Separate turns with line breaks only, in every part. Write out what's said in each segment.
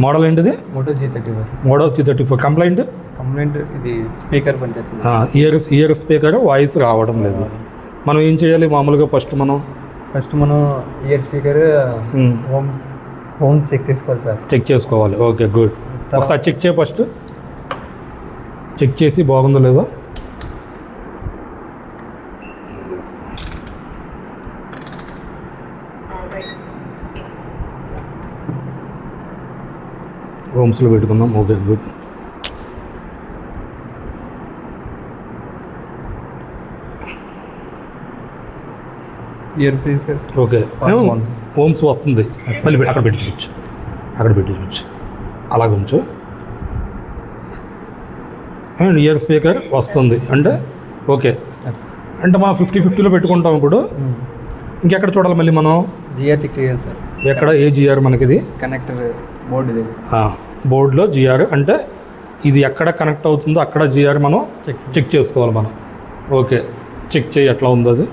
Model ఏంటిది?
Moto G34.
Moto G34. Complaint
ఇది speaker పనిచేస్తుంది.
ఇయర్ స్పీకర్ వాయిస్ రావడం లేదు. మనం ఏం చేయాలి మామూలుగా? ఫస్ట్ మనం
ఇయర్ స్పీకర్ హోమ్ చెక్ చేసుకోవాలి సార్.
చెక్ చేసుకోవాలి. Okay, good. ఒకసారి చెక్ చేయి. ఫస్ట్ చెక్ చేసి బాగుందో లేదో. హోమ్స్లో పెట్టుకుందాం. Okay, good.
Ear speaker
okay, homes వస్తుంది. మళ్ళీ అక్కడ పెట్టుకోవచ్చు. అలాగ ఉంచు. అండ్ ఇయర్ స్పీకర్ వస్తుంది అంటే ఓకే. అంటే మనం 50-50లో పెట్టుకుంటాం. ఇప్పుడు ఇంకెక్కడ చూడాలి మళ్ళీ మనం?
జిఆర్ చెక్ చేయాలి సార్.
ఎక్కడ? ఏ జిఆర్ మనకిది?
కనెక్టర్ బోర్డు ఇది.
బోర్డులో జిఆర్ అంటే ఇది ఎక్కడ కనెక్ట్ అవుతుందో అక్కడ జిఆర్ మనం చెక్ చేసుకోవాలి మనం. ఓకే, చెక్ చేయి ఎట్లా ఉందో అది.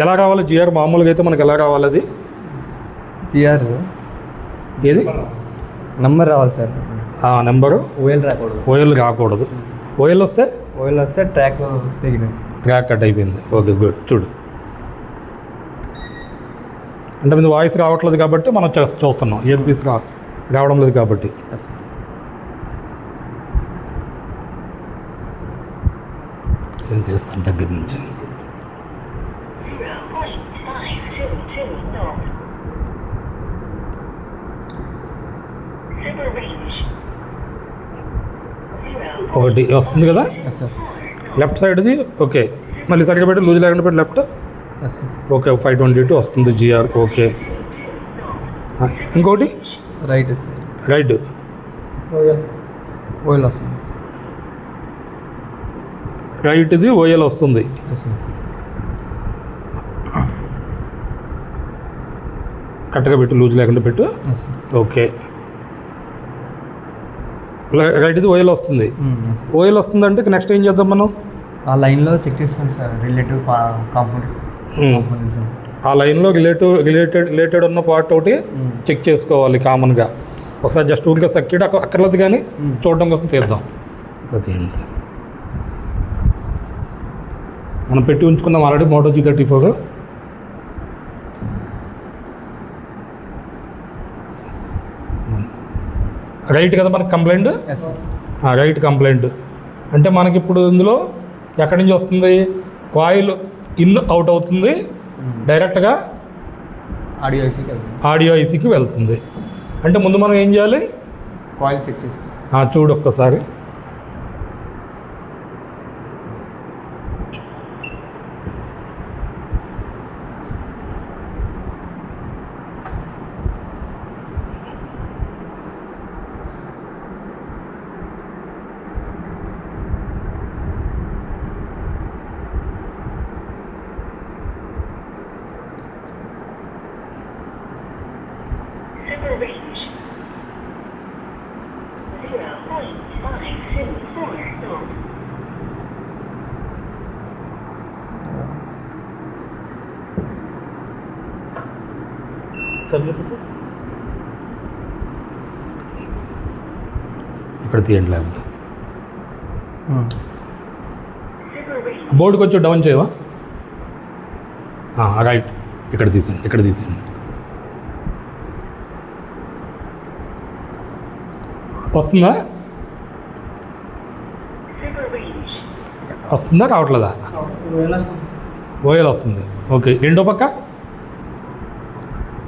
ఎలా రావాలి జిఆర్? మామూలుగా అయితే మనకి ఎలా రావాలి అది?
జిఆర్
ఏది?
నెంబర్ రావాలి సార్.
నెంబరు ఓఎల్ రాకూడదు. ఓఎల్ వస్తే ట్రాక్ కట్ అయిపోయింది. Okay, good. చూడు, అంటే మీద వాయిస్ రావట్లేదు కాబట్టి మనం చూస్తున్నాం. ఇయర్ పీస్ రావడం లేదు కాబట్టి. నేను చేస్తాను దగ్గర నుంచి. ఒకటి వస్తుంది కదా లెఫ్ట్ సైడ్ది. ఓకే, మళ్ళీ సరిగ్గా పెట్టి, లూజ్ లేకుండా పెట్టి లెఫ్ట్. ఓకే, 522 వస్తుంది జిఆర్. ఓకే, ఇంకోటి
రైట్ ఓఎల్ వస్తుంది.
రైట్ది ఓఎల్ వస్తుంది. కరెక్ట్గా పెట్టు, లూజ్ లేకుండా పెట్టు. ఓకే, రైట్ది ఓఎల్ వస్తుంది. ఓఎల్ వస్తుంది అంటే నెక్స్ట్ ఏం చేద్దాం మనం?
ఆ లైన్లో చెక్ చేసుకోండి సార్. Relative component.
ఆ లైన్లో రిలేటెడ్ ఉన్న పార్ట్ ఒకటి చెక్ చేసుకోవాలి కామన్గా. ఒకసారి జస్ట్ ఊరికే సర్క్యూట్ అక్కర్లేదు కానీ చూడడం కోసం తీద్దాం. అదేంటి మనం పెట్టి ఉంచుకున్నాం ఆల్రెడీ మోటో G34. రైట్ కదా మనకి కంప్లైంట్? రైట్ కంప్లైంట్ అంటే మనకి ఇప్పుడు ఇందులో ఎక్కడి నుంచి వస్తుంది? కాయిల్ ఇన్ అవుట్ అవుతుంది, డైరెక్ట్గా ఆడియో ఐసీకి వెళ్తుంది. అంటే ముందు మనం ఏం చేయాలి?
కాయిల్ చెక్ చేసి
చూడు ఒక్కసారి. ఇక్కడ తీయండి లేకపోతే. బోర్డు కొంచెం డౌన్ చేయవా? రైట్, ఇక్కడ తీసేయండి. వస్తుందా రావట్లేదా? ఓఎల్ వస్తుంది. ఓకే, రెండో పక్క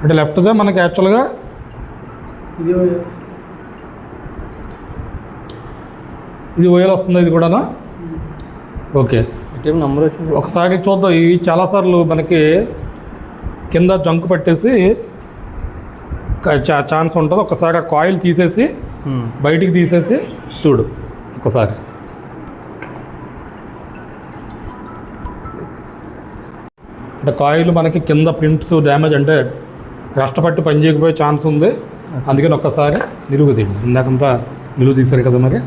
అంటే లెఫ్ట్దే మనకి యాక్చువల్గా ఇది ఓఎల్ వస్తుంది. ఇది కూడానా? ఓకే,
నెంబర్ వచ్చింది.
ఒకసారి చూద్దాం. ఇవి చాలాసార్లు మనకి కింద జంకు పట్టేసి ఛాన్స్ ఉంటుంది. ఒకసారి ఆ కాయిల్ తీసేసి బయటికి తీసేసి చూడు ఒకసారి. అంటే కాయిల్ మనకి కింద ప్రింట్స్ డ్యామేజ్ అంటే కష్టపట్టి పని చేయకపోయే ఛాన్స్ ఉంది. అందుకని ఒక్కసారి నిలువు తీయండి. ఇందాకంతా నిలువు తీశారు కదా, మరి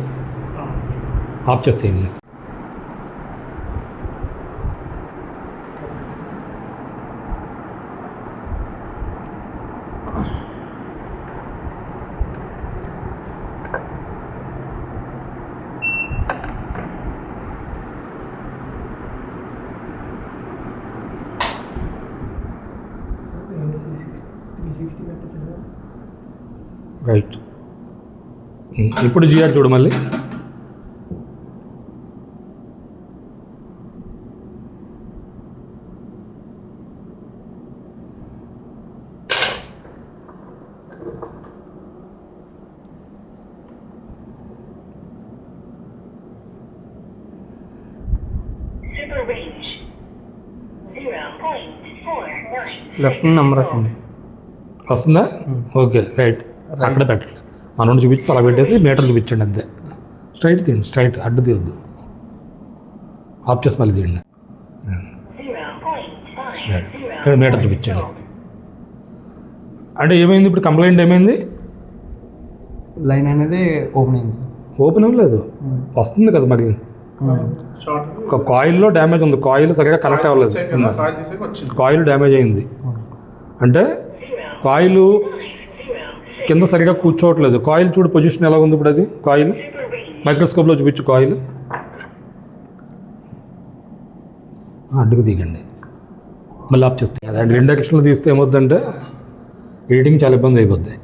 ఆఫ్ చేసేయండి. రైట్. ఇప్పుడు జిఆర్ చూడు మళ్ళీ.
Super range 0.49.
లెఫ్ట్ నెంబర్ వస్తుంది.
వస్తుందా? Okay right. అక్కడ పెట్టండి. మనం చూపించి అలా పెట్టేసి మీటర్ చూపించండి అంతే. స్ట్రైట్ తీయండి, స్ట్రైట్ అడ్డు తీయద్దు. ఆఫ్ చేసి మళ్ళీ తీయండి. రైట్. ఇక్కడ మీటర్ చూపించండి. అంటే ఏమైంది ఇప్పుడు? కంప్లైంట్ ఏమైంది?
లైన్ అనేది ఓపెన్ అయింది.
ఓపెన్ అవ్వలేదు, వస్తుంది కదా మరి. ఒక కాయిల్లో డ్యామేజ్ ఉంది, కాయిల్ సరిగా కనెక్ట్ అవ్వలేదు, కాయిల్ డ్యామేజ్ అయింది. అంటే కాయిల్ కింద సరిగా కూర్చోవట్లేదు. కాయిల్ చూడు పొజిషన్ ఎలా ఉంది ఇప్పుడు. అది కాయిల్ మైక్రోస్కోప్లో చూపించు. కాయిల్ అడ్డుకు తీయండి, మళ్ళీ ఆఫ్ చేస్తే. అది రెండు డైరెక్షన్లో తీస్తే ఏమవుతుందంటే ఎడిటింగ్ చాలా ఇబ్బంది అయిపోద్ది.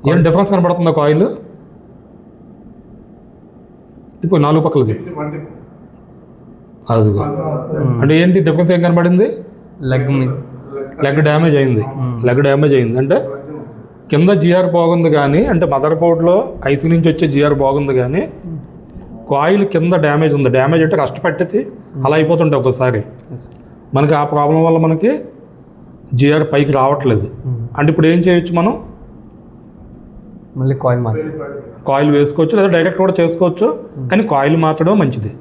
ఏం డిఫరెన్స్ కనపడుతుందా కాయిల్? ఇప్పుడు 4 పక్కల తిప్పు. అదిగో. అంటే ఏంటి డిఫరెన్స్ ఏం కనపడింది? లెగ్ డ్యామేజ్ అయింది. లెగ్ డ్యామేజ్ అయింది అంటే కింద జిఆర్ బాగుంది కానీ, అంటే మదర్ బోర్డ్లో ఐసీ నుంచి వచ్చే జిఆర్ బాగుంది కానీ కాయిల్ కింద డ్యామేజ్ ఉంది. డ్యామేజ్ అంటే కష్టపట్టేసి అలా అయిపోతుంటాయి ఒక్కోసారి. మనకి ఆ ప్రాబ్లం వల్ల మనకి జిఆర్ పైకి రావట్లేదు. అంటే ఇప్పుడు ఏం చేయొచ్చు మనం?
మళ్ళీ కాయిల్ మార్చి
కాయిల్ వేసుకోవచ్చు, లేదా డైరెక్ట్ కూడా చేసుకోవచ్చు. కానీ కాయిల్ మార్చడం మంచిది.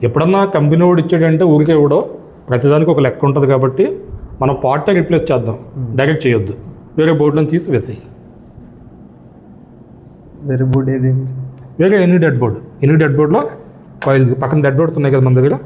ఎప్పుడన్నా కంపెనీ వాడు ఇచ్చాడంటే ఊరికే ఇవ్వడం, ప్రతిదానికి ఒక లెక్క ఉంటుంది కాబట్టి మనం పార్టే రిప్లేస్ చేద్దాం, డైరెక్ట్ చేయొద్దు. వేరే బోర్డులను తీసి వేసేయి.
వేరే బోర్డు ఏది?
వేరే any dead board. Any dead బోర్డులో కాయిల్స్ పక్కన డెడ్ బోర్డ్స్ ఉన్నాయి కదా మన దగ్గర.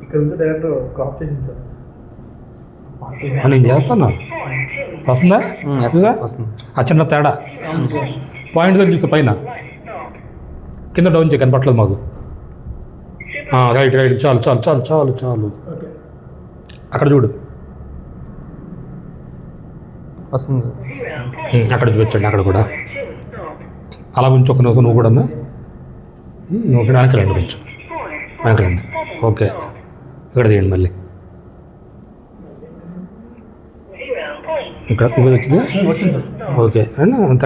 ఇక్కడ నుంచి డైరెక్ట్ క్రాప్ చేసింది సార్.
నేను చేస్తాను. వస్తుందా?
వస్తుంది.
ఆ చిన్న తేడా పాయింట్ దగ్గర చూస్తే పైన కింద డౌన్ చేయ కనపట్లేదు మాకు. రైట్ రైట్, చాలు చాలు చాలు చాలు చాలు. అక్కడ చూడు,
వస్తుంది సార్.
అక్కడ చూపించండి. అక్కడ కూడా అలా కొంచెం ఒక నిమిషం నువ్వు కూడా ఓకే. వెనక్కి రండి, కొంచెం వెనక్కి రండి. ఓకే, ఇక్కడ తీయండి మళ్ళీ. ఇక్కడ వచ్చింది.
వచ్చింది సార్.
ఓకే అండ్ అంత